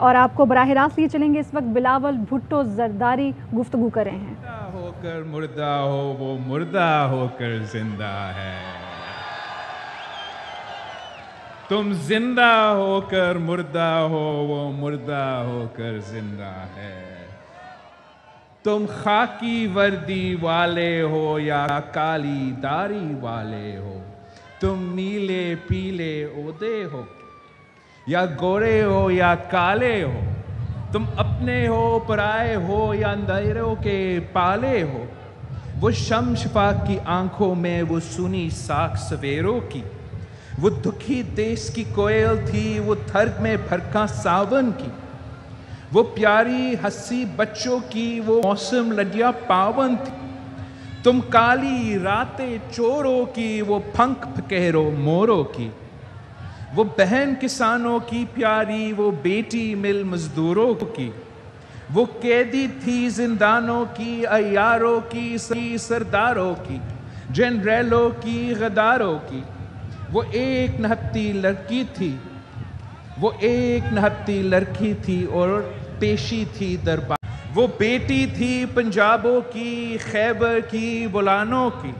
اور آپ کو براہ راست لیے چلیں گے. اس وقت بلاول بھٹو زرداری گفتگو کر رہے ہیں. ہو کر مردہ ہو وہ مردہ ہو کر زندہ ہے. تم زندہ ہو کر مردہ ہو وہ مردہ ہو کر زندہ ہے. تم خاکی وردی والے ہو یا کالی داری والے ہو. تم نیلے پیلے عہدے ہو یا گورے ہو یا کالے ہو. تم اپنے ہو پرائے ہو یا اندھیروں کے پالے ہو. وہ شمس شفاق کی آنکھوں میں وہ سنی ساکھ سویروں کی. وہ دکھی دیس کی کوئل تھی وہ تھرگ میں بھرکاں ساون کی. وہ پیاری ہنسی بچوں کی وہ موسم لڈیا پاون تھی. تم کالی راتیں چوروں کی وہ پھنک پھکہرو موروں کی. وہ بہن کسانوں کی پیاری وہ بیٹی مل مزدوروں کی. وہ قیدی تھی زندانوں کی عیاروں کی سرداروں کی جنریلوں کی غداروں کی. وہ ایک نہتی لڑکی تھی وہ ایک نہتی لڑکی تھی اور پیشی تھی دربار. وہ بیٹی تھی پنجابوں کی خیبر کی بلانوں کی.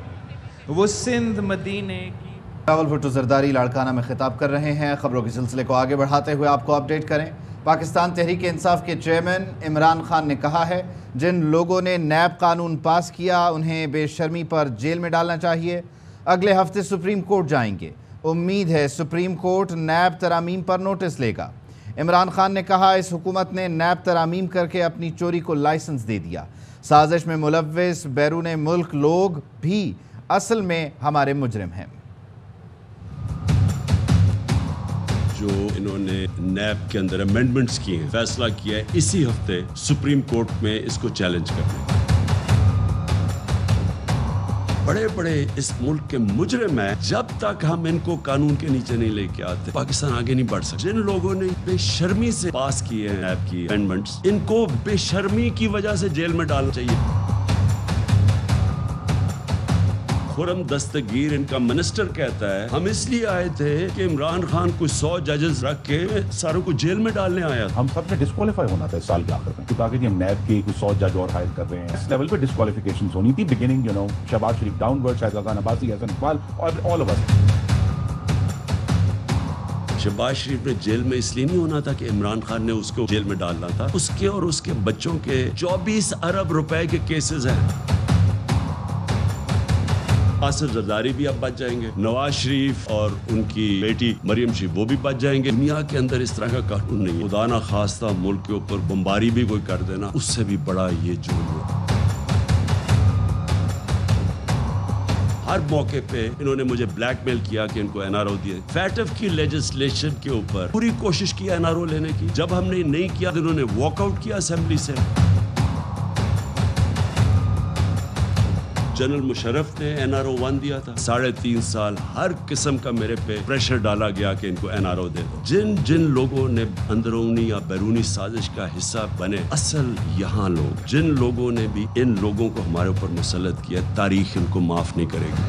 وہ سندھ مدینے کی. بلاول بھٹو زرداری لاڑکانہ میں خطاب کر رہے ہیں. خبروں کے سلسلے کو آگے بڑھاتے ہوئے آپ کو اپڈیٹ کریں. پاکستان تحریک انصاف کے چیئرمین عمران خان نے کہا ہے جن لوگوں نے نیب قانون پاس کیا انہیں بے شرمی پر جیل میں ڈالنا چاہیے. اگلے ہفتے سپریم کورٹ جائیں گے. امید ہے سپریم کورٹ نیب ترامیم پر نوٹس لے گا. عمران خان نے کہا اس حکومت نے نیب ترامیم کر کے اپنی چوری کو لائسنس دے دیا. سازش میں ملوث بیرون ملک لوگ بھی اصل میں ہمارے مجرم ہیں. جو انہوں نے نیب کے اندر امینڈمنٹس کیے ہیں فیصلہ کیا ہے اسی ہفتے سپریم کورٹ میں اس کو چیلنج کرنے. بڑے بڑے اس ملک کے مجرم ہیں. جب تک ہم ان کو قانون کے نیچے نہیں لے کے آتے پاکستان آگے نہیں بڑھ سکتا. جن لوگوں نے بے شرمی سے پاس کیے ہیں نیب کی امینڈمنٹس ان کو بے شرمی کی وجہ سے جیل میں ڈالنا چاہیے. خرم دستگیر ان کا منسٹر کہتا ہے ہم اس لیے آئے تھے کہ عمران خان کو 100 ججز رکھ کے ساروں کو جیل میں ڈالنے آیا تھا. ہم سب نے ڈسکوالیفائی ہونا تھا اس سال کے آخر میں تاکہ ہم نیب کے 100 جج اور ہائر کر رہے ہیں. اس لیول پہ ڈسکوالیفیکیشنز ہونی تھی بگننگ شہباز شریف ڈاؤن ورڈ شاہد رضا عباسی حسن اقبال اور آل اوور. شہباز شریف نے جیل میں اس لیے نہیں ہونا تھا کہ عمران خان نے اس کو جیل میں ڈالنا تھا. اس کے اور اس کے بچوں کے 24 ارب روپے کے کیسز ہیں. آصف زرداری بھی اب بچ جائیں گے. نواز شریف اور ان کی بیٹی مریم شریف وہ بھی بچ جائیں گے. دنیا کے اندر اس طرح کا قانون نہیں ہے. خدا نہ خواستہ ملک کے اوپر بمباری بھی کوئی کر دینا اس سے بھی بڑا یہ جرم ہے. ہر موقع پہ انہوں نے مجھے بلیک میل کیا کہ ان کو این آر او دیے. فیٹف کی لیجسلیشن کے اوپر پوری کوشش کی این آر او لینے کی. جب ہم نے نہیں کیا تو انہوں نے واک آؤٹ کیا اسمبلی سے. جنرل مشرف نے این آر او 1 دیا تھا. 3.5 سال ہر قسم کا میرے پہ پریشر ڈالا گیا کہ ان کو این آر او دے دو. جن لوگوں نے اندرونی یا بیرونی سازش کا حصہ بنے اصل یہاں لوگ جن لوگوں نے بھی ان لوگوں کو ہمارے اوپر مسلط کیا تاریخ ان کو معاف نہیں کرے گی.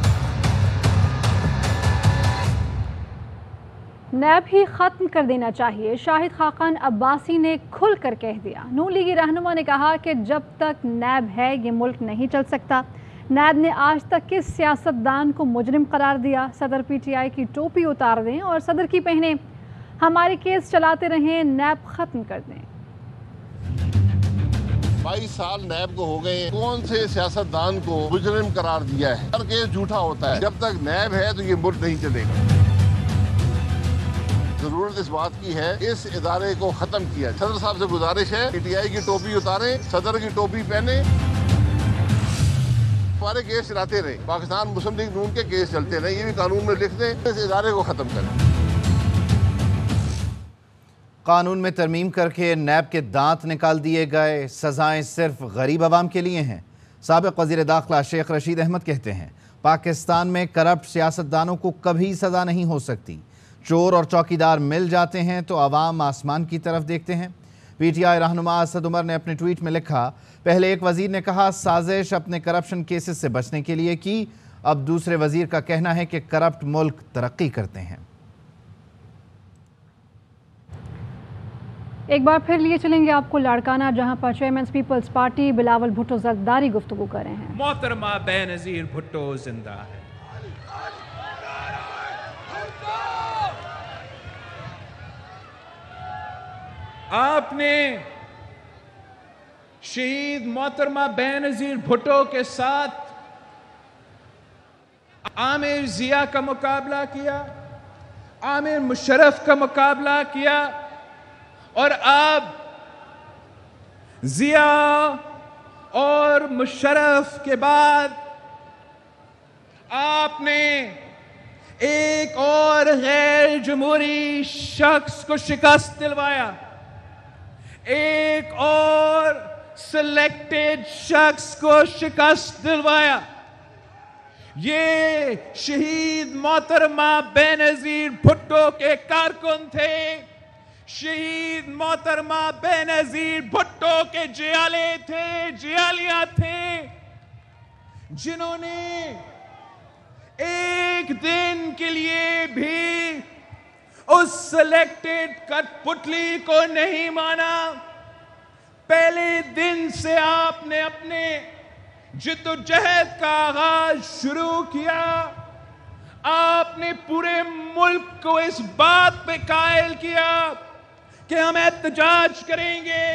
نیب ہی ختم کر دینا چاہیے. شاہد خاقان عباسی نے کھل کر کہہ دیا. نون لیگی رہنما نے کہا کہ جب تک نیب ہے یہ ملک نہیں چل سکتا. نیب نے آج تک کس سیاستدان کو مجرم قرار دیا؟ صدر پی ٹی آئی کی ٹوپی اتار دیں اور صدر کی پہنیں. ہمارے کیس چلاتے رہیں نیب ختم کر دیں. 22 سال نیب کو ہو گئے. کون سے سیاستدان کو مجرم قرار دیا ہے؟ ہر کیس جھوٹا ہوتا ہے. جب تک نیب ہے تو یہ ملک نہیں چلے گا. ضرورت اس بات کی ہے اس ادارے کو ختم کیا. صدر صاحب سے گزارش ہے پی ٹی آئی کی ٹوپی اتاریں صدر کی ٹوپی پہنیں. ہمارے کیس چلاتے رہے. پاکستان مسلم لیگ نون کے کیس چلتے رہے. یہ بھی قانون میں لکھ دیں. اس ادارے کو ختم کریں. قانون میں ترمیم کر کے نیب کے دانت نکال دیے گئے. سزائیں صرف غریب عوام کے لیے ہیں. سابق وزیر داخلہ شیخ رشید احمد کہتے ہیں پاکستان میں کرپٹ سیاستدانوں کو کبھی سزا نہیں ہو سکتی. چور اور چوکیدار مل جاتے ہیں تو عوام آسمان کی طرف دیکھتے ہیں. پی ٹی آئی رہنما اسد عمر نے اپنے ٹویٹ میں لکھا پہلے ایک وزیر نے کہا سازش اپنے کرپشن کیسز سے بچنے کے لیے کی. اب دوسرے وزیر کا کہنا ہے کہ کرپٹ ملک ترقی کرتے ہیں. ایک بار پھر لیے چلیں گے آپ کو لاڑکانہ، جہاں پر chairman Peoples Party Bilawal Bhutto Zardari گفتگو کر رہے ہیں۔ محترمہ بے نظیر بھٹو زندہ ہے۔ آپ نے شہید محترمہ بے نظیر بھٹو کے ساتھ عامر ضیاء کا مقابلہ کیا، عامر مشرف کا مقابلہ کیا، اور اب ضیاء اور مشرف کے بعد آپ نے ایک اور غیر جمہوری شخص کو شکست دلوایا، ایک اور سلیکٹڈ شخص کو شکست دلوایا۔ یہ شہید محترمہ بے نظیر بھٹو کے کارکن تھے، شہید محترمہ بے نظیر بھٹو کے جیالے تھے، جیالیاں تھے، جنہوں نے ایک دن کے لیے بھی اس سلیکٹڈ کٹ پتلی کو نہیں مانا۔ پہلے دن سے آپ نے اپنے جد و جہد کا آغاز شروع کیا۔ آپ نے پورے ملک کو اس بات پہ قائل کیا کہ ہم احتجاج کریں گے،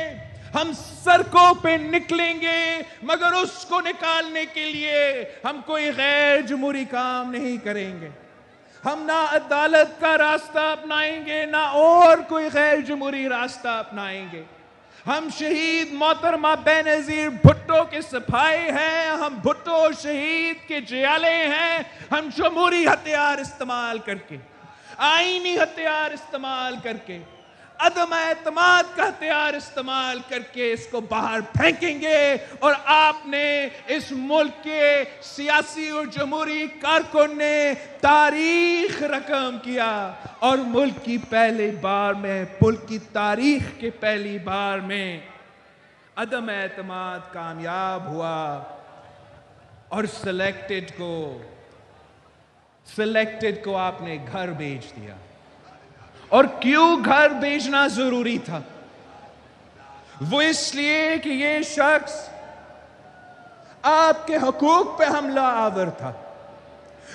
ہم سڑکوں پہ نکلیں گے، مگر اس کو نکالنے کے لیے ہم کوئی غیر جمہوری کام نہیں کریں گے۔ ہم نہ عدالت کا راستہ اپنائیں گے، نہ اور کوئی غیر جمہوری راستہ اپنائیں گے۔ ہم شہید محترمہ بے نظیر بھٹو کے سپاہی ہیں، ہم بھٹو شہید کے جیالے ہیں۔ ہم جمہوری ہتھیار استعمال کر کے، آئینی ہتھیار استعمال کر کے، عدم اعتماد کا ہتھیار استعمال کر کے اس کو باہر پھینکیں گے۔ اور آپ نے اس ملک کے سیاسی اور جمہوری کارکن نے تاریخ رقم کیا، اور ملک کی پہلی بار میں، ملک کی تاریخ کے پہلی بار میں عدم اعتماد کامیاب ہوا، اور سلیکٹڈ کو آپ نے گھر بھیج دیا۔ اور کیوں گھر بھیجنا ضروری تھا؟ وہ اس لیے کہ یہ شخص آپ کے حقوق پہ حملہ آور تھا۔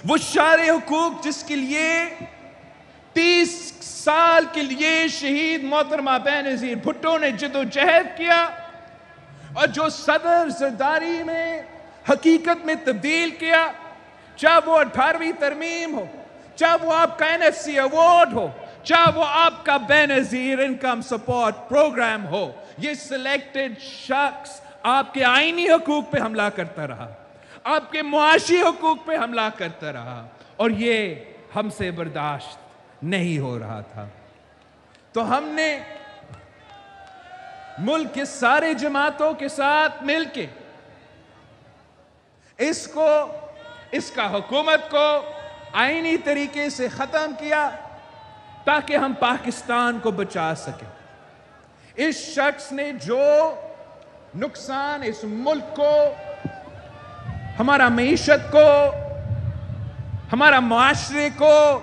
وہ سارے حقوق جس کے لیے 30 سال کے لیے شہید محترمہ بے نظیر بھٹو نے جد و جہد کیا، اور جو صدر زرداری میں حقیقت میں تبدیل کیا، چاہے وہ 18ویں ترمیم ہو، چاہے وہ آپ کا NFC ایوارڈ ہو، چاہے وہ آپ کا بے نظیر انکم سپورٹ پروگرام ہو، یہ سلیکٹڈ شخص آپ کے آئینی حقوق پہ حملہ کرتا رہا، آپ کے معاشی حقوق پہ حملہ کرتا رہا، اور یہ ہم سے برداشت نہیں ہو رہا تھا۔ تو ہم نے ملک کے سارے جماعتوں کے ساتھ مل کے اس کا حکومت کو آئینی طریقے سے ختم کیا، تاکہ ہم پاکستان کو بچا سکیں۔ اس شخص نے جو نقصان اس ملک کو، ہمارا معیشت کو، ہمارا معاشرے کو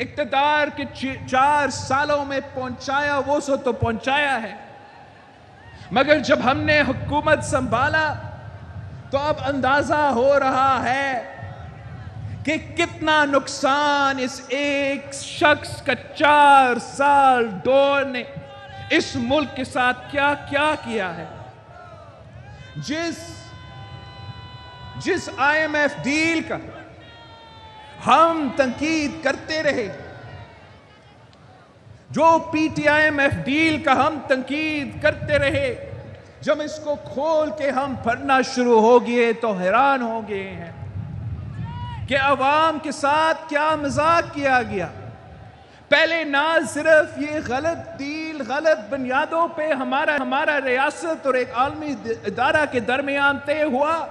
اقتدار کے 4 سالوں میں پہنچایا، وہ سو تو پہنچایا ہے، مگر جب ہم نے حکومت سنبھالا تو اب اندازہ ہو رہا ہے کہ کتنا نقصان اس ایک شخص کا 4 سال دور نے اس ملک کے ساتھ کیا کیا ہے۔ جس IMF ڈیل کا ہم تنقید کرتے رہے، جو PTIMF ڈیل کا ہم تنقید کرتے رہے، جب اس کو کھول کے ہم پڑھنا شروع ہو گئے تو حیران ہو گئے ہیں کہ عوام کے ساتھ کیا مذاق کیا گیا۔ پہلے نہ صرف یہ غلط ڈیل، غلط بنیادوں پہ ہمارا ریاست اور ایک عالمی ادارہ کے درمیان طے ہوا،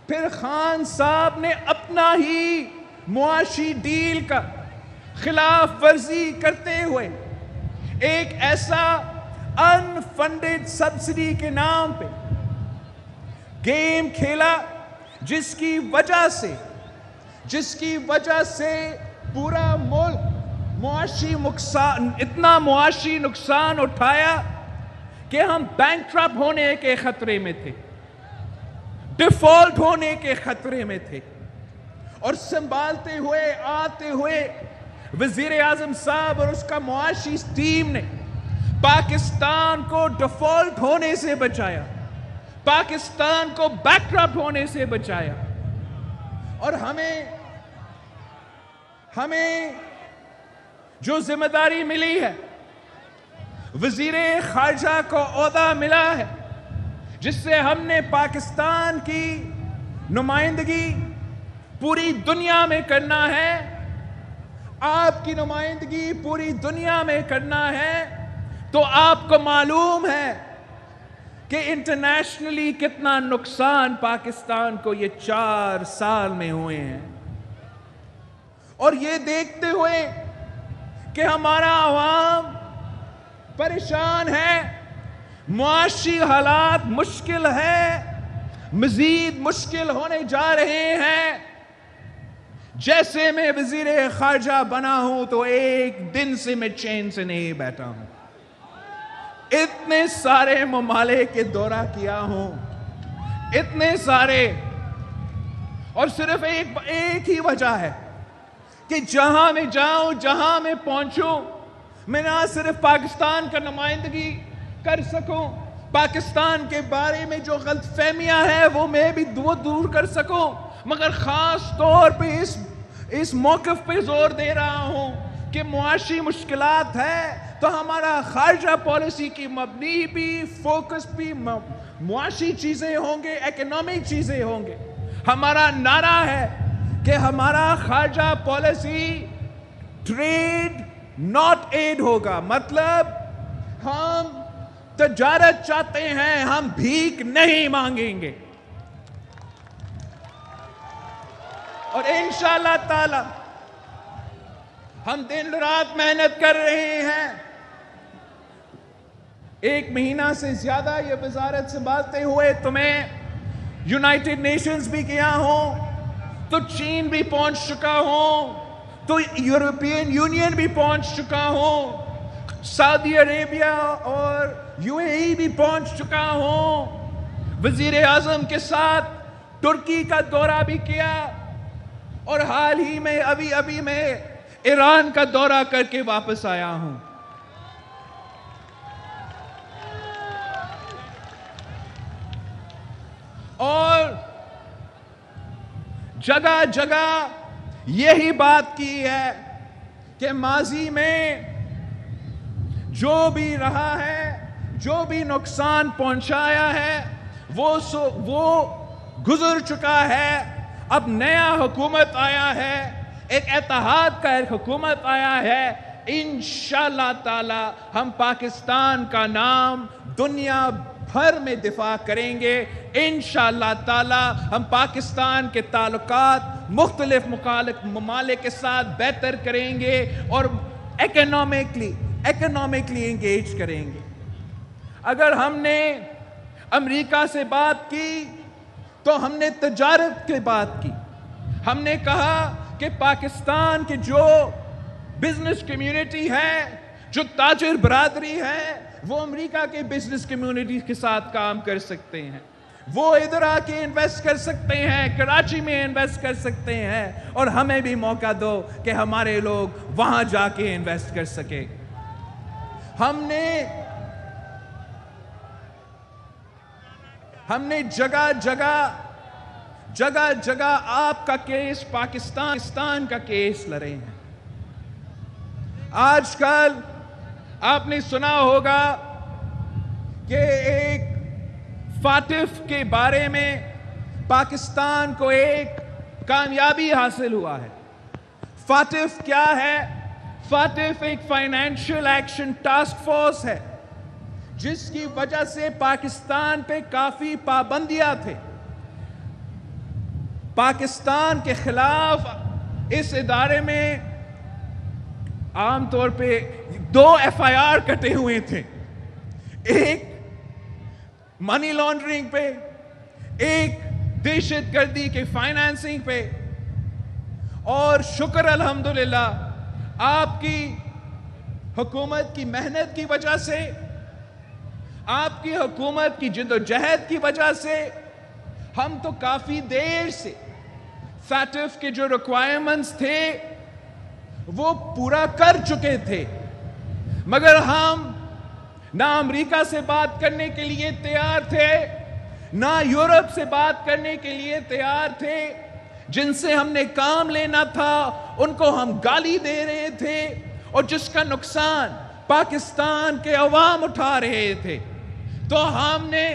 پھر خان صاحب نے اپنا ہی معاشی ڈیل کا خلاف ورزی کرتے ہوئے ایک ایسا انفنڈڈ سبسڈی کے نام پہ گیم کھیلا، جس کی وجہ سے پورا ملک اتنا معاشی نقصان اٹھایا کہ ہم بینکرپٹ ہونے کے خطرے میں تھے، ڈیفالٹ ہونے کے خطرے میں تھے، اور سنبھالتے ہوئے آتے ہوئے وزیر اعظم صاحب اور اس کا معاشی ٹیم نے پاکستان کو ڈیفالٹ ہونے سے بچایا، پاکستان کو بینکرپٹ ہونے سے بچایا، اور ہمیں جو ذمہ داری ملی ہے، وزیر خارجہ کو عہدہ ملا ہے، جس سے ہم نے پاکستان کی نمائندگی پوری دنیا میں کرنا ہے، آپ کی نمائندگی پوری دنیا میں کرنا ہے، تو آپ کو معلوم ہے کہ انٹرنیشنلی کتنا نقصان پاکستان کو یہ 4 سال میں ہوئے ہیں، اور یہ دیکھتے ہوئے کہ ہمارا عوام پریشان ہے، معاشی حالات مشکل ہے، مزید مشکل ہونے جا رہے ہیں، جیسے میں وزیر خارجہ بنا ہوں تو ایک دن سے میں چین سے نہیں بیٹھا ہوں، اتنے سارے ممالک کے دورہ کیا ہوں، اتنے سارے، اور صرف ایک ہی وجہ ہے کہ جہاں میں جاؤں، جہاں میں پہنچوں، میں نہ صرف پاکستان کا نمائندگی کر سکوں، پاکستان کے بارے میں جو غلط فہمیاں ہیں وہ میں بھی دور کر سکوں، مگر خاص طور پہ اس موقف پہ زور دے رہا ہوں کہ معاشی مشکلات ہے تو ہمارا خارجہ پالیسی کی مبنی بھی، فوکس بھی معاشی چیزیں ہوں گے، اکنامک چیزیں ہوں گے۔ ہمارا نعرہ ہے کہ ہمارا خارجہ پالیسی ٹریڈ ناٹ ایڈ ہوگا، مطلب ہم تجارت چاہتے ہیں، ہم بھیک نہیں مانگیں گے، اور انشاءاللہ تعالی ہم دن رات محنت کر رہے ہیں۔ 1 مہینہ سے زیادہ یہ وزارت سنبھالتے ہوئے تو میں یونائٹڈ نیشنز بھی گیا ہوں، تو چین بھی پہنچ چکا ہوں، تو یورپین یونین بھی پہنچ چکا ہوں، سعودی عربیہ اور UAE بھی پہنچ چکا ہوں، وزیر اعظم کے ساتھ ترکی کا دورہ بھی کیا، اور حال ہی میں ابھی میں ایران کا دورہ کر کے واپس آیا ہوں۔ اور جگہ جگہ یہی بات کی ہے کہ ماضی میں جو بھی رہا ہے، جو بھی نقصان پہنچایا ہے وہ گزر چکا ہے، اب نیا حکومت آیا ہے، ایک اتحاد کا ایک حکومت آیا ہے، انشاءاللہ تعالی ہم پاکستان کا نام دنیا بھر میں دفاع کریں گے، انشاءاللہ تعالی ہم پاکستان کے تعلقات مختلف ممالک کے ساتھ بہتر کریں گے اور اکنامکلی انگیج کریں گے۔ اگر ہم نے امریکہ سے بات کی تو ہم نے تجارت کی بات کی، ہم نے کہا کہ پاکستان کی جو بزنس کمیونٹی ہے، جو تاجر برادری ہے، وہ امریکہ کے بزنس کمیونٹی کے ساتھ کام کر سکتے ہیں، وہ ادھر آ کے انویسٹ کر سکتے ہیں، کراچی میں انویسٹ کر سکتے ہیں، اور ہمیں بھی موقع دو کہ ہمارے لوگ وہاں جا کے انویسٹ کر سکے۔ ہم نے جگہ جگہ آپ کا کیس، پاکستان کا کیس لڑے ہیں۔ آج کل آپ نے سنا ہوگا کہ ایک فاٹف کے بارے میں پاکستان کو ایک کامیابی حاصل ہوا ہے۔ فاٹف کیا ہے؟ فاٹف ایک فائنینشیل ایکشن ٹاسک فورس ہے، جس کی وجہ سے پاکستان پہ کافی پابندیاں تھے۔ پاکستان کے خلاف اس ادارے میں عام طور پہ 2 FIR کٹے ہوئے تھے، ایک منی لانڈرنگ پہ، ایک دہشت گردی کے فائنانسنگ پہ، اور شکر الحمدللہ آپ کی حکومت کی محنت کی وجہ سے، آپ کی حکومت کی جد و جہد کی وجہ سے ہم تو کافی دیر سے فیٹف کے جو ریکوائرمنٹس تھے وہ پورا کر چکے تھے، مگر ہم نہ امریکہ سے بات کرنے کے لیے تیار تھے، نہ یورپ سے بات کرنے کے لیے تیار تھے۔ جن سے ہم نے کام لینا تھا ان کو ہم گالی دے رہے تھے، اور جس کا نقصان پاکستان کے عوام اٹھا رہے تھے۔ تو ہم نے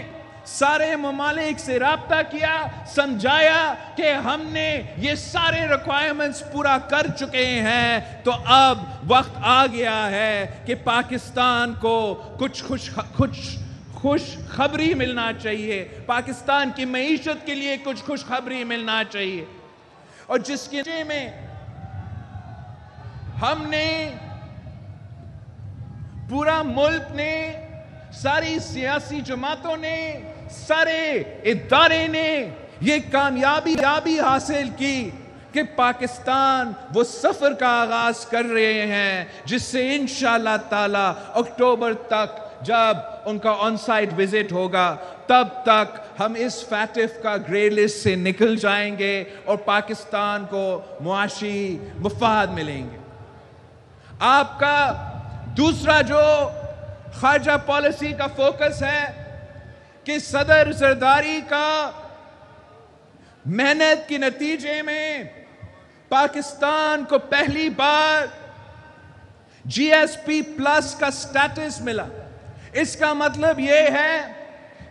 سارے ممالک سے رابطہ کیا، سمجھایا کہ ہم نے یہ سارے ریکوائرمنٹس پورا کر چکے ہیں، تو اب وقت آ گیا ہے کہ پاکستان کو کچھ خوش خبری ملنا چاہیے، پاکستان کی معیشت کے لیے کچھ خوش خبری ملنا چاہیے۔ اور جس کے میں ہم نے، پورا ملک نے، ساری سیاسی جماعتوں نے، سارے ادارے نے یہ کامیابی حاصل کی کہ پاکستان وہ سفر کا آغاز کر رہے ہیں جس سے انشاءاللہ تعالی اکتوبر تک جب ان کا آن سائٹ وزٹ ہوگا تب تک ہم اس فیٹف کا گرے لسٹ سے نکل جائیں گے اور پاکستان کو معاشی مفاد ملیں گے۔ آپ کا دوسرا جو خارجہ پالیسی کا فوکس ہے کہ صدر زرداری کا محنت کے نتیجے میں پاکستان کو پہلی بار جی ایس پی پلس کا سٹیٹس ملا۔ اس کا مطلب یہ ہے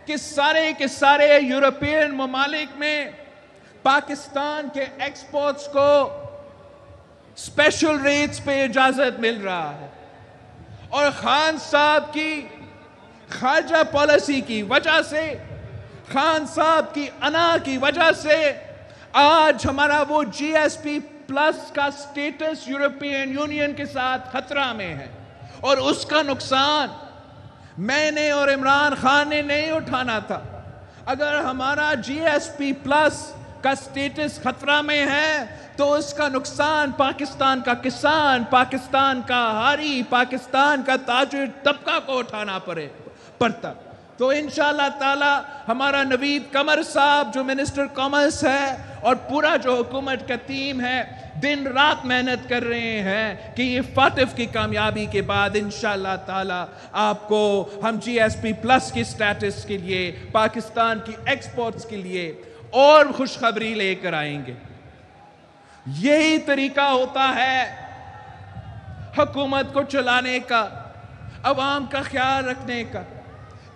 کہ سارے کے سارے یورپین ممالک میں پاکستان کے ایکسپورٹس کو اسپیشل ریٹس پہ اجازت مل رہا ہے، اور خان صاحب کی خارجہ پالیسی کی وجہ سے، خان صاحب کی انا کی وجہ سے آج ہمارا وہ جی ایس پی پلس کا سٹیٹس یورپین یونین کے ساتھ خطرہ میں ہے، اور اس کا نقصان میں نے اور عمران خان نے نہیں اٹھانا تھا۔ اگر ہمارا جی ایس پی پلس کا سٹیٹس خطرہ میں ہے تو اس کا نقصان پاکستان کا کسان، پاکستان کا ہاری، پاکستان کا تاجر طبقہ کو اٹھانا پڑتا۔ تو انشاءاللہ تعالی ہمارا نوید قمر صاحب جو منسٹر کامرس ہے اور پورا جو حکومت کا ٹیم ہے دن رات محنت کر رہے ہیں کہ یہ فیٹف کی کامیابی کے بعد انشاءاللہ تعالی آپ کو ہم جی ایس پی پلس کی سٹیٹس کے لیے، پاکستان کی ایکسپورٹس کے لیے اور خوشخبری لے کر آئیں گے۔ یہی طریقہ ہوتا ہے حکومت کو چلانے کا، عوام کا خیال رکھنے کا،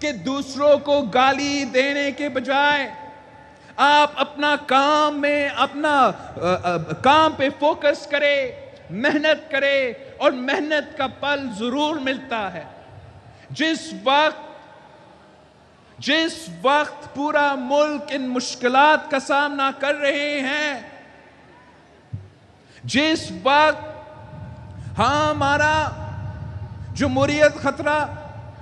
کہ دوسروں کو گالی دینے کے بجائے آپ اپنا کام پہ فوکس کرے، محنت کرے، اور محنت کا پھل ضرور ملتا ہے۔ جس وقت پورا ملک ان مشکلات کا سامنا کر رہے ہیں، جس وقت ہمارا جمہوریت خطرہ،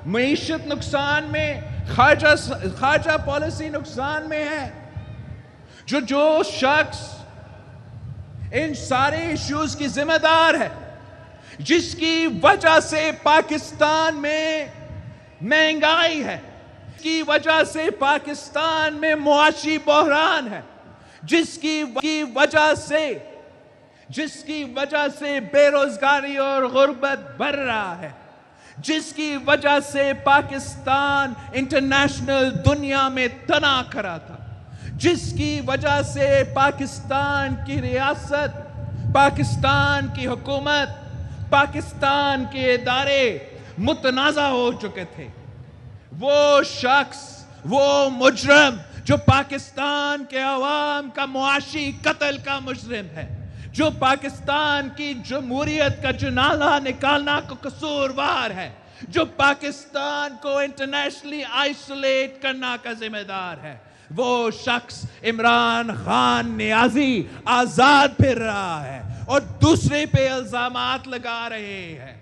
معیشت نقصان میں، خارجہ پالیسی نقصان میں ہے، جو شخص ان سارے ایشوز کی ذمہ دار ہے، جس کی وجہ سے پاکستان میں مہنگائی ہے، جس کی وجہ سے پاکستان میں معاشی بحران ہے، جس کی وجہ سے بے روزگاری اور غربت بڑھ رہا ہے، جس کی وجہ سے پاکستان انٹرنیشنل دنیا میں تنا کھڑا تھا، جس کی وجہ سے پاکستان کی ریاست، پاکستان کی حکومت، پاکستان کے ادارے متنازع ہو چکے تھے۔ وہ شخص، وہ مجرم جو پاکستان کے عوام کا معاشی قتل کا مجرم ہے، جو پاکستان کی جمہوریت کا جنازہ نکالنا کا قصوروار ہے، جو پاکستان کو انٹرنیشنلی آئسولیٹ کرنا کا ذمہ دار ہے، وہ شخص عمران خان نیازی آزاد پھر رہا ہے اور دوسرے پہ الزامات لگا رہے ہیں۔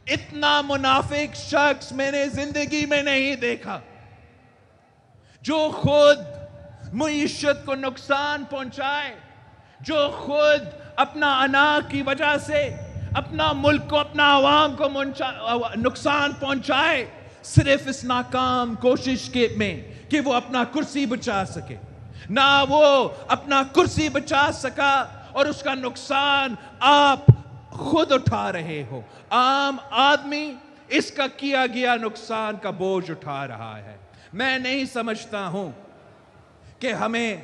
اتنا منافق شخص میں نے زندگی میں نہیں دیکھا، جو خود معیشت کو نقصان پہنچائے، جو خود اپنا انا کی وجہ سے اپنا ملک کو اپنا عوام کو نقصان پہنچائے صرف اس ناکام کوشش میں کہ وہ اپنا کرسی بچا سکے. نہ وہ اپنا کرسی بچا سکا اور اس کا نقصان آپ خود اٹھا رہے ہو. عام آدمی اس کا کیا گیا نقصان کا بوجھ اٹھا رہا ہے. میں نہیں سمجھتا ہوں کہ ہمیں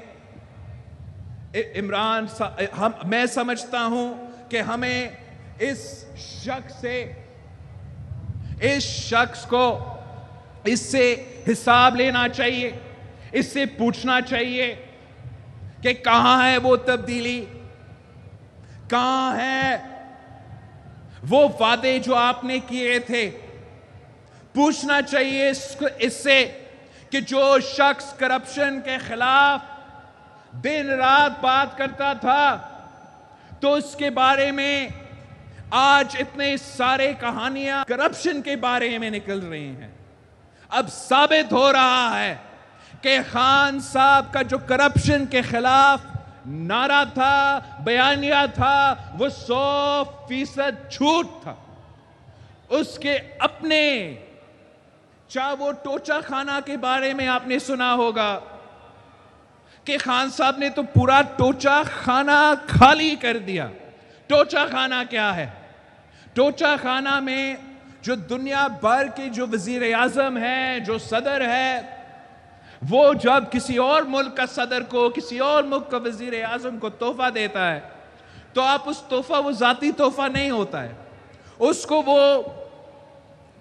میں سمجھتا ہوں کہ ہمیں اس شخص کو اس سے حساب لینا چاہیے, اس سے پوچھنا چاہیے کہ کہاں ہے وہ تبدیلی, کہاں ہے وہ وعدے جو آپ نے کیے تھے. پوچھنا چاہیے اس سے کہ جو شخص کرپشن کے خلاف دن رات بات کرتا تھا تو اس کے بارے میں آج اتنے سارے کہانیاں کرپشن کے بارے میں نکل رہی ہیں. اب ثابت ہو رہا ہے کہ خان صاحب کا جو کرپشن کے خلاف نعرہ تھا, بیانیہ تھا, وہ 100% جھوٹ تھا. اس کے اپنے چاہے وہ ٹوچا خانہ کے بارے میں آپ نے سنا ہوگا کہ خان صاحب نے تو پورا ٹوچا خانہ خالی کر دیا. ٹوچا خانہ کیا ہے؟ ٹوچا خانہ میں جو دنیا بھر کے جو وزیر اعظم ہے, جو صدر ہے, وہ جب کسی اور ملک کا صدر کو, کسی اور ملک کا وزیر اعظم کو تحفہ دیتا ہے تو آپ اس تحفہ, وہ ذاتی تحفہ نہیں ہوتا ہے, اس کو وہ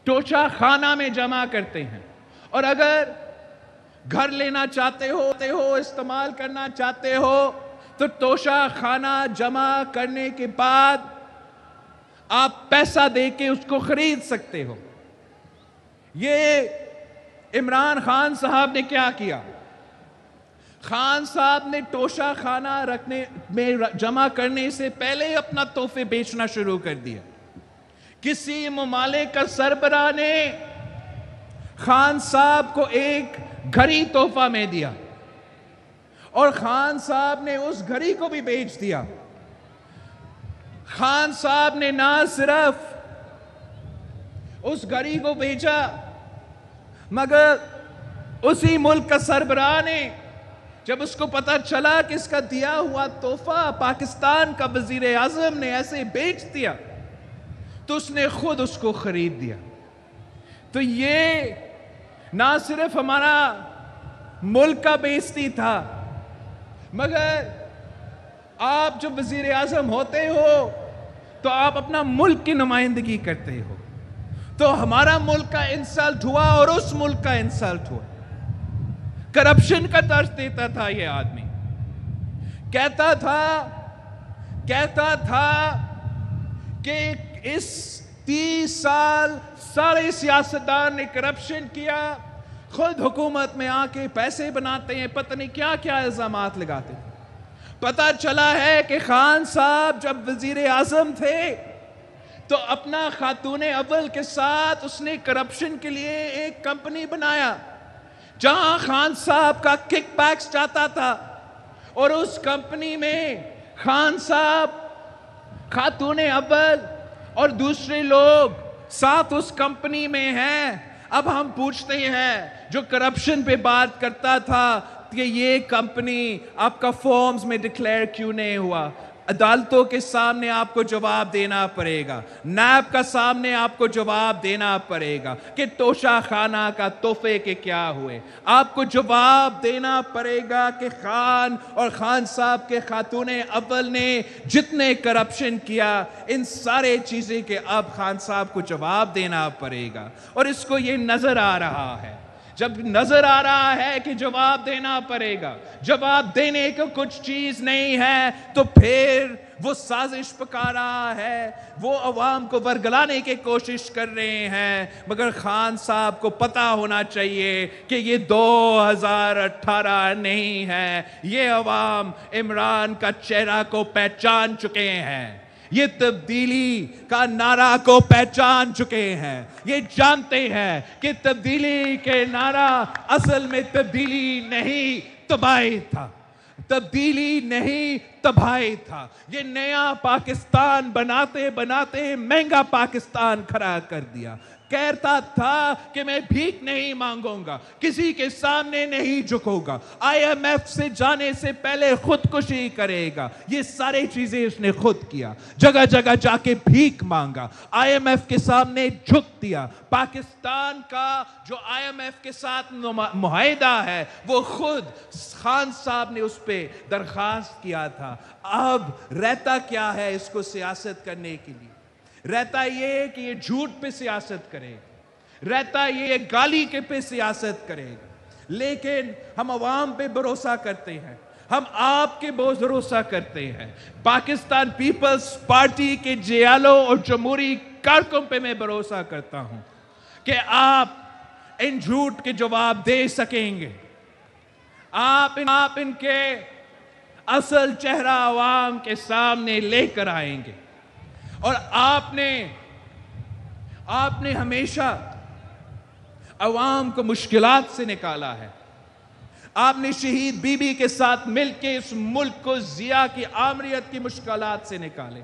ٹوچا خانہ میں جمع کرتے ہیں. اور اگر گھر لینا چاہتے ہو, استعمال کرنا چاہتے ہو, تو ٹوچا خانہ جمع کرنے کے بعد آپ پیسہ دے کے اس کو خرید سکتے ہو. یہ عمران خان صاحب نے کیا کیا؟ خان صاحب نے ٹوچا خانہ رکھنے میں جمع کرنے سے پہلے اپنا تحفے بیچنا شروع کر دیا. کسی ممالک کا سربراہ نے خان صاحب کو ایک گھڑی تحفہ میں دیا اور خان صاحب نے اس گھڑی کو بھی بیچ دیا. خان صاحب نے نہ صرف اس گھڑی کو بیچا, مگر اسی ملک کا سربراہ نے جب اس کو پتہ چلا کہ اس کا دیا ہوا تحفہ پاکستان کا وزیر اعظم نے ایسے بیچ دیا, تو اس نے خود اس کو خرید دیا. تو یہ نہ صرف ہمارا ملک کا بیزتی تھا, مگر آپ جب وزیر اعظم ہوتے ہو تو آپ اپنا ملک کی نمائندگی کرتے ہو, تو ہمارا ملک کا انسلٹ ہوا اور اس ملک کا انسلٹ ہوا. کرپشن کا درس دیتا تھا یہ آدمی. کہتا تھا کہ اس 30 سال سارے سیاستدان نے کرپشن کیا, خود حکومت میں آ کے پیسے بناتے ہیں, پتہ نہیں کیا کیا الزامات لگاتے ہیں. پتہ چلا ہے کہ خان صاحب جب وزیر اعظم تھے تو اپنا خاتون اول کے ساتھ اس نے کرپشن کے لیے ایک کمپنی بنایا جہاں خان صاحب کا کک بیکس جاتا تھا, اور اس کمپنی میں خان صاحب, خاتون اول اور دوسرے لوگ ساتھ اس کمپنی میں ہیں. اب ہم پوچھتے ہیں, جو کرپشن پہ بات کرتا تھا کہ یہ کمپنی آپ کا فارمز میں ڈکلیئر کیوں نہیں ہوا؟ عدالتوں کے سامنے آپ کو جواب دینا پڑے گا, نیب کا سامنے آپ کو جواب دینا پڑے گا کہ ٹوچا خانہ کا تحفے کے کیا ہوئے. آپ کو جواب دینا پڑے گا کہ خان اور خان صاحب کے خاتون اول نے جتنے کرپشن کیا, ان سارے چیزیں کے اب خان صاحب کو جواب دینا پڑے گا. اور اس کو یہ نظر آ رہا ہے, جب نظر آ رہا ہے کہ جواب دینا پڑے گا, جواب دینے کو کچھ چیز نہیں ہے, تو پھر وہ سازش پکا رہا ہے, وہ عوام کو ورگلانے کی کوشش کر رہے ہیں. مگر خان صاحب کو پتہ ہونا چاہیے کہ یہ 2018 نہیں ہے, یہ عوام عمران کا چہرہ کو پہچان چکے ہیں, یہ تبدیلی کا نعرہ کو پہچان چکے ہیں, یہ جانتے ہیں کہ تبدیلی کے نعرہ اصل میں تبدیلی نہیں تباہی تھا. تبدیلی نہیں تباہی تھا. یہ نیا پاکستان بناتے بناتے مہنگا پاکستان کھڑا کر دیا. کہتا تھا کہ میں بھیک نہیں مانگوں گا, کسی کے سامنے نہیں جھکوں گا, آئی ایم ایف سے جانے سے پہلے خودکشی کرے گا. یہ ساری چیزیں اس نے خود کیا. جگہ جگہ جا کے بھیک مانگا, آئی ایم ایف کے سامنے جھک دیا. پاکستان کا جو آئی ایم ایف کے ساتھ معاہدہ ہے وہ خود خان صاحب نے اس پہ درخواست کیا تھا. اب رہتا کیا ہے اس کو سیاست کرنے کے لیے؟ رہتا یہ کہ یہ جھوٹ پہ سیاست کرے گا, رہتا یہ گالی کے پہ سیاست کرے گا. لیکن ہم عوام پہ بھروسہ کرتے ہیں, ہم آپ کے بہت بھروسہ کرتے ہیں. پاکستان پیپلز پارٹی کے جیالوں اور جمہوری کارکن پہ میں بھروسہ کرتا ہوں کہ آپ ان جھوٹ کے جواب دے سکیں گے. آپ ان کے اصل چہرہ عوام کے سامنے لے کر آئیں گے. اور آپ نے ہمیشہ عوام کو مشکلات سے نکالا ہے. آپ نے شہید بی بی کے ساتھ مل کے اس ملک کو ضیاء کی آمریت کی مشکلات سے نکالے.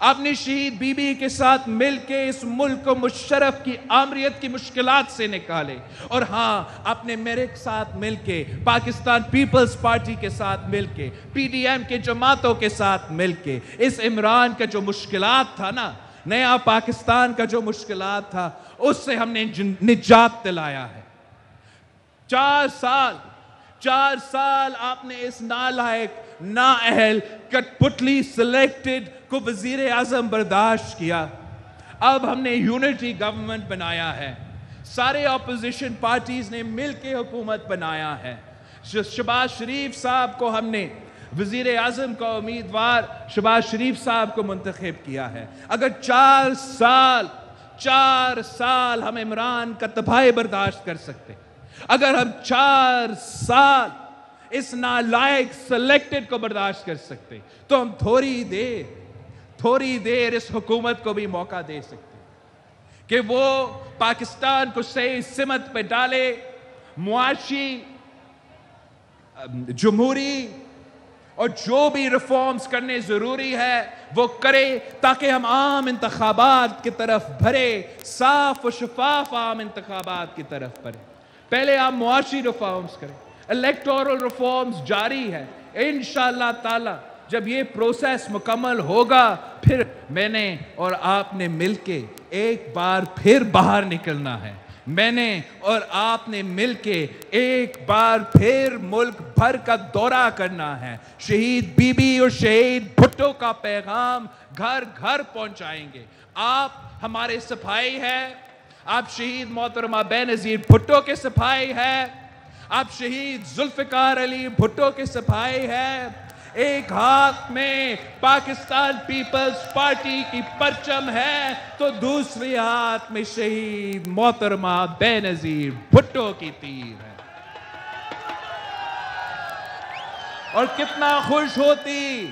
آپ نے شہید بی بی کے ساتھ مل کے اس ملک کو مشرف کی آمریت کی مشکلات سے نکالے. اور ہاں, آپ نے میرے ساتھ مل کے, پاکستان پیپلز پارٹی کے ساتھ مل کے, پی ڈی ایم کے جماعتوں کے ساتھ مل کے اس عمران کا جو مشکلات تھا نا, نیا پاکستان کا جو مشکلات تھا, اس سے ہم نے نجات دلایا ہے. 4 سال آپ نے اس نالائق, نااہل, کٹ پتلی سلیکٹڈ کو وزیر اعظم برداشت کیا. اب ہم نے یونٹی گورنمنٹ بنایا ہے, سارے اپوزیشن پارٹیز نے مل کے حکومت بنایا ہے. شہباز شریف صاحب کو ہم نے وزیر اعظم کا امیدوار شہباز شریف صاحب کو منتخب کیا ہے. اگر 4 سال ہم عمران کا تباہی برداشت کر سکتے, اگر ہم 4 سال اس نالائق سلیکٹڈ کو برداشت کر سکتے, تو ہم تھوڑی دیر اس حکومت کو بھی موقع دے سکتے کہ وہ پاکستان کو صحیح سمت پہ ڈالے, معاشی, جمہوری اور جو بھی ریفارمز کرنے ضروری ہے وہ کرے, تاکہ ہم عام انتخابات کی طرف بڑھے, صاف و شفاف عام انتخابات کی طرف بڑھے. پہلے آپ معاشی ریفارمز کریں, الیکٹورل ریفارمز جاری ہے. انشاءاللہ تعالی جب یہ پروسیس مکمل ہوگا, پھر میں نے اور آپ نے مل کے ایک بار پھر باہر نکلنا ہے. میں نے اور آپ نے مل کے ایک بار پھر ملک بھر کا دورہ کرنا ہے. شہید بی بی اور شہید بھٹو کا پیغام گھر گھر پہنچائیں گے. آپ ہمارے سپاہی ہیں, آپ شہید محترمہ بینظیر بھٹو کے سپاہی ہیں, آپ شہید ذوالفقار علی بھٹو کے سپاہی ہیں. ایک ہاتھ میں پاکستان پیپلز پارٹی کی پرچم ہے تو دوسری ہاتھ میں شہید محترمہ بینظیر بھٹو کی تیر ہے. اور کتنا خوش ہوتی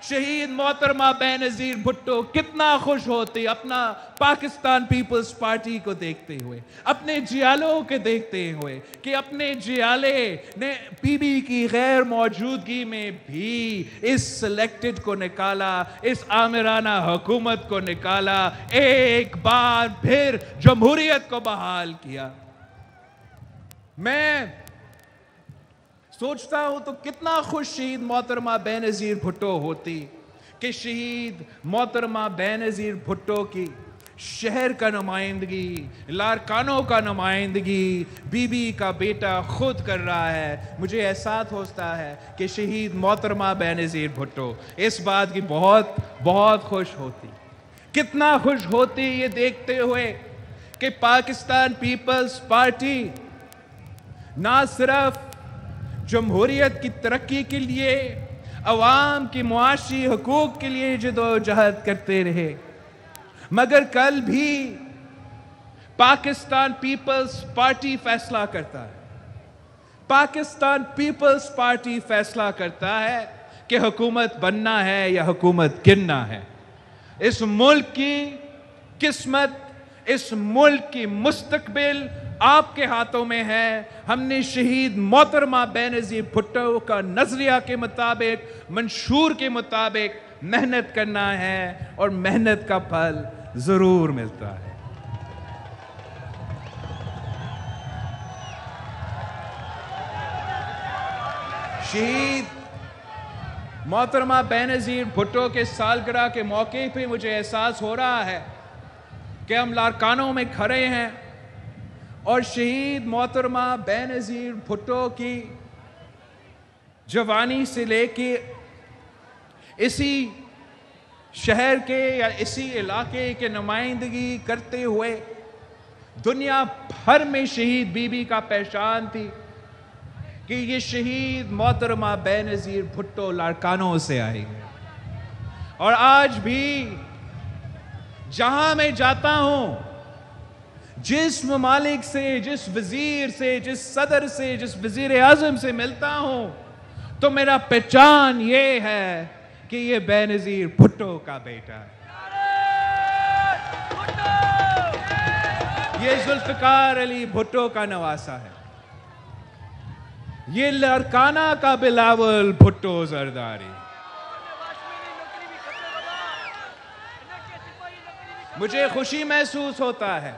شہید محترمہ بینظیر بھٹو, کتنا خوش ہوتی اپنا پاکستان پیپلز پارٹی کو دیکھتے ہوئے, اپنے جیالوں کے دیکھتے ہوئے کہ اپنے جیالے نے پی بی کی غیر موجودگی میں بھی اس سلیکٹڈ کو نکالا, اس آمرانہ حکومت کو نکالا, ایک بار پھر جمہوریت کو بحال کیا. میں سوچتا ہوں تو کتنا خوش شہید محترمہ بینظیر بھٹو ہوتی کہ شہید محترمہ بینظیر بھٹو کی شہر کا نمائندگی, لارکانوں کا نمائندگی بی بی کا بیٹا خود کر رہا ہے. مجھے احساس ہوتا ہے کہ شہید محترمہ بینظیر بھٹو اس بات کی بہت بہت خوش ہوتی. کتنا خوش ہوتی یہ دیکھتے ہوئے کہ پاکستان پیپلز پارٹی نہ صرف جمہوریت کی ترقی کے لیے, عوام کی معاشی حقوق کے لیے جدوجہد کرتے رہے, مگر کل بھی پاکستان پیپلز پارٹی فیصلہ کرتا ہے. پاکستان پیپلز پارٹی فیصلہ کرتا ہے کہ حکومت بننا ہے یا حکومت گرنا ہے. اس ملک کی قسمت, اس ملک کی مستقبل آپ کے ہاتھوں میں ہے. ہم نے شہید محترمہ بینظیر بھٹو کا نظریہ کے مطابق، منشور کے مطابق محنت کرنا ہے اور محنت کا پھل ضرور ملتا ہے. شہید محترمہ بینظیر بھٹو کے سالگرہ کے موقع پہ مجھے احساس ہو رہا ہے کہ ہم لاڑکانوں میں کھڑے ہیں اور شہید محترمہ بینظیر بھٹو کی جوانی سے لے کے اسی شہر کے یا اسی علاقے کے نمائندگی کرتے ہوئے دنیا بھر میں شہید بی بی کا پہچان تھی کہ یہ شہید محترمہ بینظیر بھٹو لاڑکانوں سے آئی ہے. اور آج بھی جہاں میں جاتا ہوں، جس ممالک سے، جس وزیر سے، جس صدر سے، جس وزیر اعظم سے ملتا ہوں، تو میرا پہچان یہ ہے کہ یہ بینظیر بھٹو کا بیٹا ہے. یہ ذوالفقار علی بھٹو کا نواسہ ہے. یہ لاڑکانہ کا بلاول بھٹو زرداری. مجھے خوشی محسوس ہوتا ہے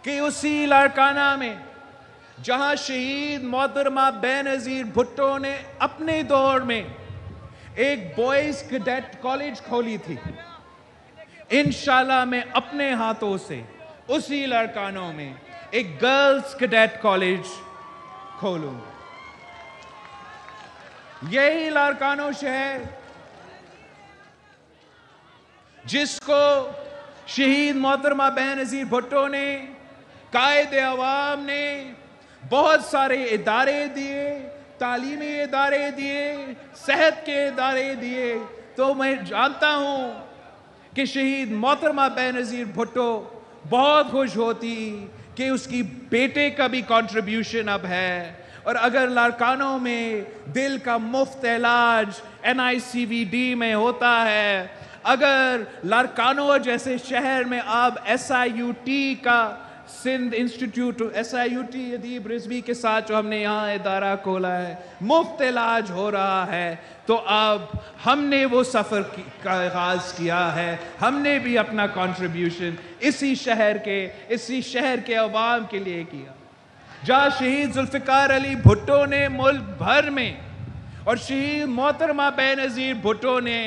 کہ اسی لاڑکانہ میں جہاں شہید محترمہ بینظیر بھٹو نے اپنے دور میں ایک بوائز کیڈٹ کالج کھولی تھی، انشاءاللہ میں اپنے ہاتھوں سے اسی لاڑکانوں میں ایک گرلز کیڈٹ کالج کھولوں گا. یہی لاڑکانوں شہر جس کو شہید محترمہ بینظیر بھٹو نے، قائد عوام نے بہت سارے ادارے دیے، تعلیمی ادارے دیے، صحت کے ادارے دیے. تو میں جانتا ہوں کہ شہید محترمہ بینظیر بھٹو بہت خوش ہوتی کہ اس کی بیٹے کا بھی کنٹریبیوشن اب ہے. اور اگر لاڑکانوں میں دل کا مفت علاج NICVD میں ہوتا ہے، اگر لاڑکانوں جیسے شہر میں اب SIUT کا سندھ انسٹیٹیوٹ، SIUT ادیب رضوی کے ساتھ جو ہم نے یہاں ادارہ کھولا ہے، مفت علاج ہو رہا ہے، تو اب ہم نے وہ سفر کا آغاز کیا ہے. ہم نے بھی اپنا کنٹریبیوشن اسی شہر کے عوام کے لیے کیا. جہاں شہید ذوالفقار علی بھٹو نے ملک بھر میں اور شہید محترمہ بینظیر بھٹو نے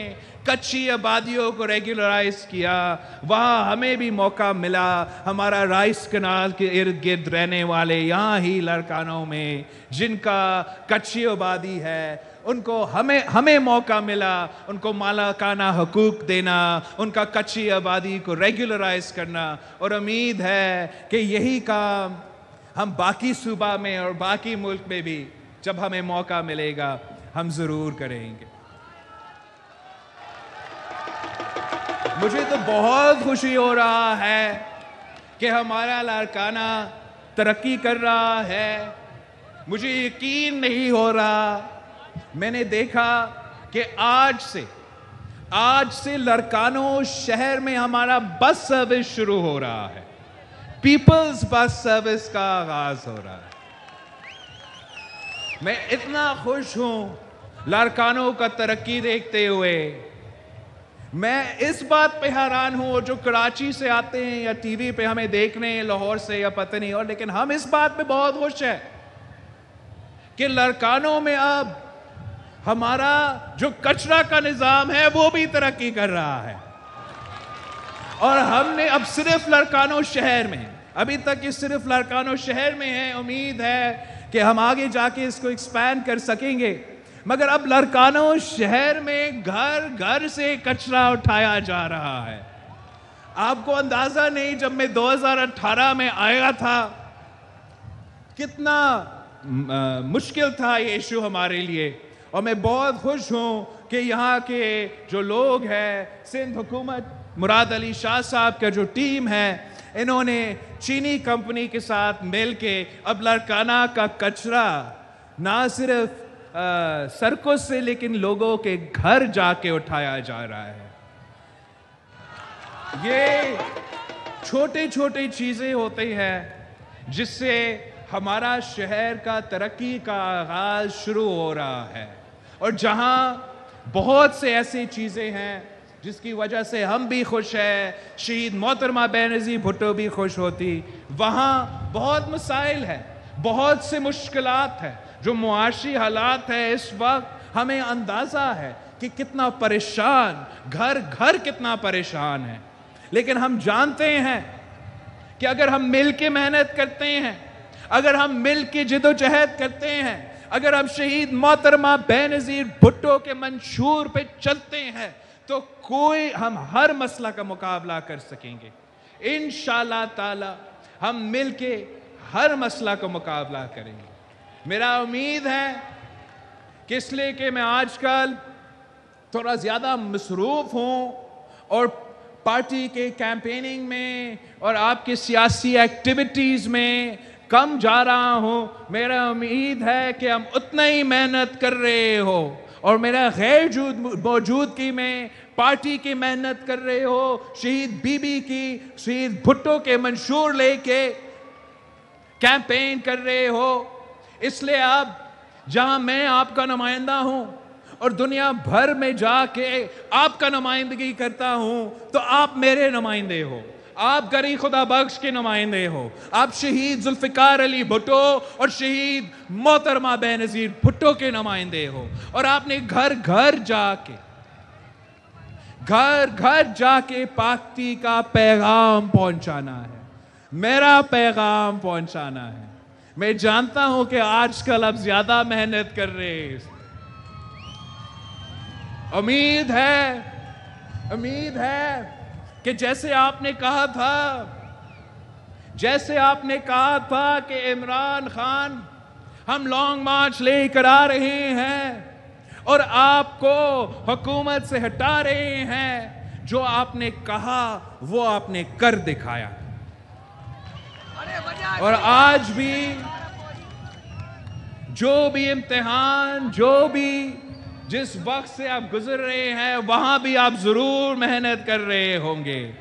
کچھی آبادیوں کو ریگولرائز کیا، وہاں ہمیں بھی موقع ملا. ہمارا رائس کنال کے ارد گرد رہنے والے یہاں ہی لاڑکانوں میں جن کا کچھی آبادی ہے، ان کو ہمیں موقع ملا ان کو مالکانہ حقوق دینا، ان کا کچھی آبادی کو ریگولرائز کرنا. اور امید ہے کہ یہی کام ہم باقی صوبہ میں اور باقی ملک میں بھی جب ہمیں موقع ملے گا ہم ضرور کریں گے. مجھے تو بہت خوشی ہو رہا ہے کہ ہمارا لاڑکانہ ترقی کر رہا ہے. مجھے یقین نہیں ہو رہا. میں نے دیکھا کہ آج سے لاڑکانوں شہر میں ہمارا بس سروس شروع ہو رہا ہے. پیپلز بس سروس کا آغاز ہو رہا ہے. میں اتنا خوش ہوں لاڑکانوں کا ترقی دیکھتے ہوئے. میں اس بات پہ حیران ہوں جو کراچی سے آتے ہیں یا ٹی وی پہ ہمیں دیکھنے ہیں لاہور سے یا پتہ نہیں، اور لیکن ہم اس بات پہ بہت خوش ہیں کہ لاڑکانوں میں اب ہمارا جو کچرا کا نظام ہے وہ بھی ترقی کر رہا ہے. اور ہم نے اب صرف لاڑکانوں شہر میں، ابھی تک یہ صرف لاڑکانوں شہر میں ہے. امید ہے کہ ہم آگے جا کے اس کو ایکسپینڈ کر سکیں گے. مگر اب لاڑکانوں شہر میں گھر گھر سے کچرا اٹھایا جا رہا ہے. آپ کو اندازہ نہیں، جب میں 2018 میں آیا تھا کتنا مشکل تھا یہ ایشو ہمارے لیے. اور میں بہت خوش ہوں کہ یہاں کے جو لوگ ہیں، سندھ حکومت، مراد علی شاہ صاحب کا جو ٹیم ہے، انہوں نے چینی کمپنی کے ساتھ مل کے اب لاڑکانہ کا کچرا نہ صرف سڑکوں سے لیکن لوگوں کے گھر جا کے اٹھایا جا رہا ہے. یہ چھوٹے چھوٹے چیزیں ہوتی ہیں جس سے ہمارا شہر کا ترقی کا آغاز شروع ہو رہا ہے، اور جہاں بہت سے ایسی چیزیں ہیں جس کی وجہ سے ہم بھی خوش ہیں، شہید محترمہ بینظیر بھٹو بھی خوش ہوتی، وہاں بہت مسائل ہیں، بہت سے مشکلات ہیں، جو معاشی حالات ہیں اس وقت ہمیں اندازہ ہے کہ کتنا پریشان، گھر گھر کتنا پریشان ہے، لیکن ہم جانتے ہیں کہ اگر ہم مل کے محنت کرتے ہیں، اگر ہم مل کے جدوجہد کرتے ہیں، اگر ہم شہید محترمہ بینظیر بھٹو کے منشور پہ چلتے ہیں تو ہم ہر مسئلہ کا مقابلہ کر سکیں گے انشاءاللہ تعالی، ہم مل کے ہر مسئلہ کا مقابلہ کریں گے۔ میرا امید ہے کہ اس لیے کہ میں آج کل تھوڑا زیادہ مصروف ہوں اور پارٹی کے کیمپیننگ میں اور آپ کی سیاسی ایکٹیویٹیز میں کم جا رہا ہوں، میرا امید ہے کہ ہم اتنا ہی محنت کر رہے ہو اور میرا غیر موجودگی میں پارٹی کی محنت کر رہے ہو، شہید بی بی کی، شہید بھٹو کے منشور لے کے کیمپین کر رہے ہو۔ اس لیے اب جہاں میں آپ کا نمائندہ ہوں اور دنیا بھر میں جا کے آپ کا نمائندگی کرتا ہوں تو آپ میرے نمائندے ہو، آپ گری خدا بخش کے نمائندے ہو، آپ شہید ذوالفقار علی بھٹو اور شہید محترمہ بینظیر بھٹو کے نمائندے ہو، اور آپ نے گھر گھر جا کے پاکتی کا پیغام پہنچانا ہے، میرا پیغام پہنچانا ہے۔ میں جانتا ہوں کہ آج کل آپ زیادہ محنت کر رہے ہیں، امید ہے کہ جیسے آپ نے کہا تھا کہ عمران خان ہم لانگ مارچ لے کر آ رہے ہیں اور آپ کو حکومت سے ہٹا رہے ہیں، جو آپ نے کہا وہ آپ نے کر دکھایا، اور آج بھی جو بھی امتحان، جس وقت سے آپ گزر رہے ہیں وہاں بھی آپ ضرور محنت کر رہے ہوں گے،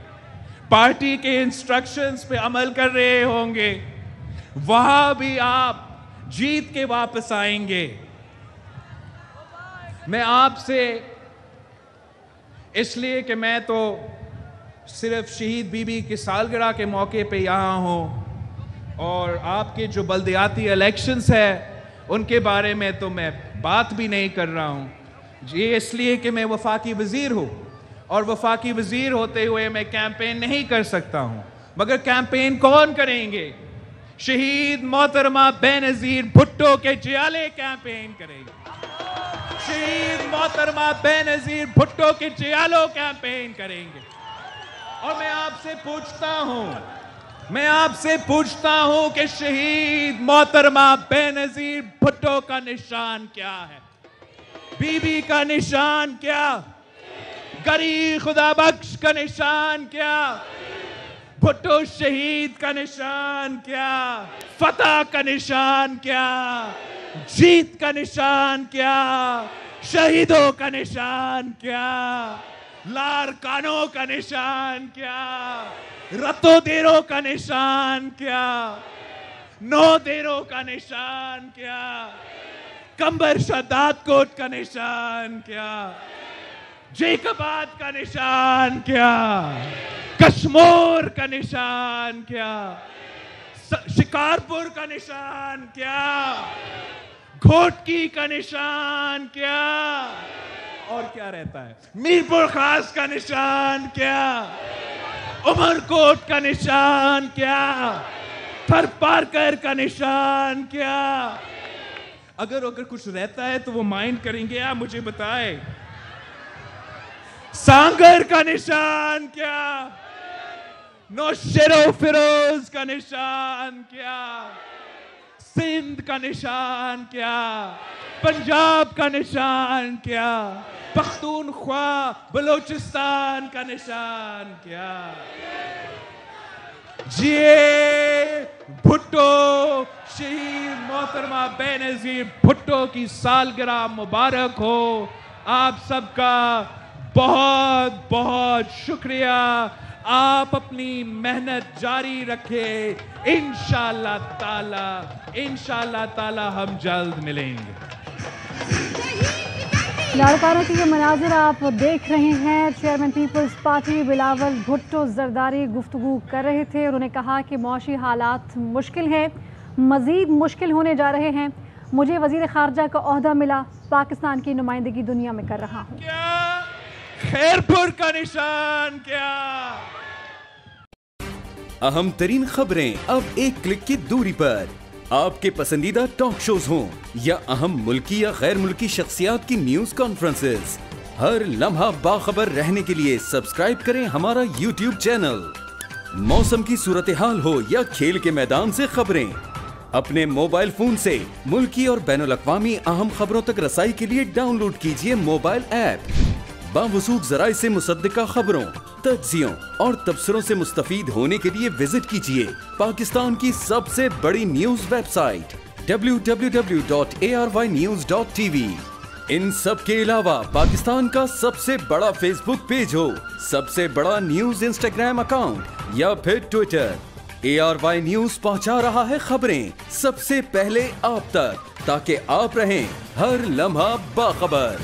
پارٹی کے انسٹرکشنز پہ عمل کر رہے ہوں گے، وہاں بھی آپ جیت کے واپس آئیں گے۔ میں آپ سے اس لیے کہ میں تو صرف شہید بی بی کی سالگرہ کے موقع پہ یہاں ہوں، اور آپ کے جو بلدیاتی الیکشنز ہیں ان کے بارے میں تو میں بات بھی نہیں کر رہا ہوں، یہ اس لیے کہ میں وفاقی وزیر ہوں، اور وفاقی وزیر ہوتے ہوئے میں کیمپین نہیں کر سکتا ہوں، مگر کیمپین کون کریں گے؟ شہید محترمہ بینظیر بھٹو کے جیالے کیمپین کریں گے، شہید محترمہ بینظیر بھٹو کے جیالوں کیمپین کریں گے۔ اور میں آپ سے پوچھتا ہوں کہ شہید محترمہ بینظیر بھٹو کا نشان کیا ہے؟ بی بی کا نشان کیا؟ گری خدا بخش کا نشان کیا؟ بھٹو شہید کا نشان کیا؟ فتح کا نشان کیا؟ جیت کا نشان کیا؟ شہیدوں کا نشان کیا؟ لارکانوں کا نشان کیا؟ رتو دیروں کا نشان کیا؟ نو دیروں کا نشان کیا؟ کمبر شداد کوٹ کا نشان کیا؟ جیکباد کا نشان کیا؟ کشمور کا نشان کیا؟ شکارپور کا نشان کیا؟ گھوٹکی کا نشان کیا؟ اور کیا رہتا ہے؟ میرپور خاص کا نشان کیا؟ عمرکوٹ کا نشان کیا؟ تھر پارکر کا نشان کیا؟ اگر کچھ رہتا ہے تو وہ مائنڈ کریں گے، آپ مجھے بتائیں۔ سانگر کا نشان کیا؟ نوشیرو فیروز کا نشان کیا؟ سندھ کا نشان کیا؟ پنجاب کا نشان کیا؟ پختونخوا بلوچستان کا نشان کیا؟ بھٹو شہید محترمہ بینظیر بھٹو کی سالگرہ مبارک ہو۔ آپ سب کا بہت بہت شکریہ۔ آپ اپنی محنت جاری رکھیں. انشاءاللہ تعالی ہم جلد ملیں گے. لاڑکانوں کے یہ مناظر آپ دیکھ رہے ہیں. Chairman Peoples Party Bilawal Bhutto Zardari گفتگو کر رہے تھے. انہوں نے کہا کہ معاشی حالات مشکل ہیں, مزید مشکل ہونے جا رہے ہیں. مجھے وزیر خارجہ کا عہدہ ملا, پاکستان کی نمائندگی دنیا میں کر رہا ہوں. کیا خیرپور کا نشان کیا؟ اہم ترین خبریں اب ایک کلک کی دوری پر. آپ کے پسندیدہ ٹاک شوز ہوں یا اہم ملکی یا غیر ملکی شخصیات کی نیوز کانفرنسز, ہر لمحہ باخبر رہنے کے لیے سبسکرائب کریں ہمارا یوٹیوب چینل. موسم کی صورتحال ہو یا کھیل کے میدان سے خبریں, اپنے موبائل فون سے ملکی اور بین الاقوامی اہم خبروں تک رسائی کے لیے ڈاؤن لوڈ کیجیے موبائل ایپ. باوثوق ذرائع سے مصدقہ خبروں, تجزیوں اور تبصروں سے مستفید ہونے کے لیے وزٹ کیجیے پاکستان کی سب سے بڑی نیوز ویب سائٹ www.arYnews.tv. ان سب کے علاوہ پاکستان کا سب سے بڑا فیس بک پیج ہو, سب سے بڑا نیوز انسٹاگرام اکاؤنٹ یا پھر ٹویٹر, ARY نیوز پہنچا رہا ہے خبریں سب سے پہلے آپ تک, تاکہ آپ رہیں ہر لمحہ باخبر.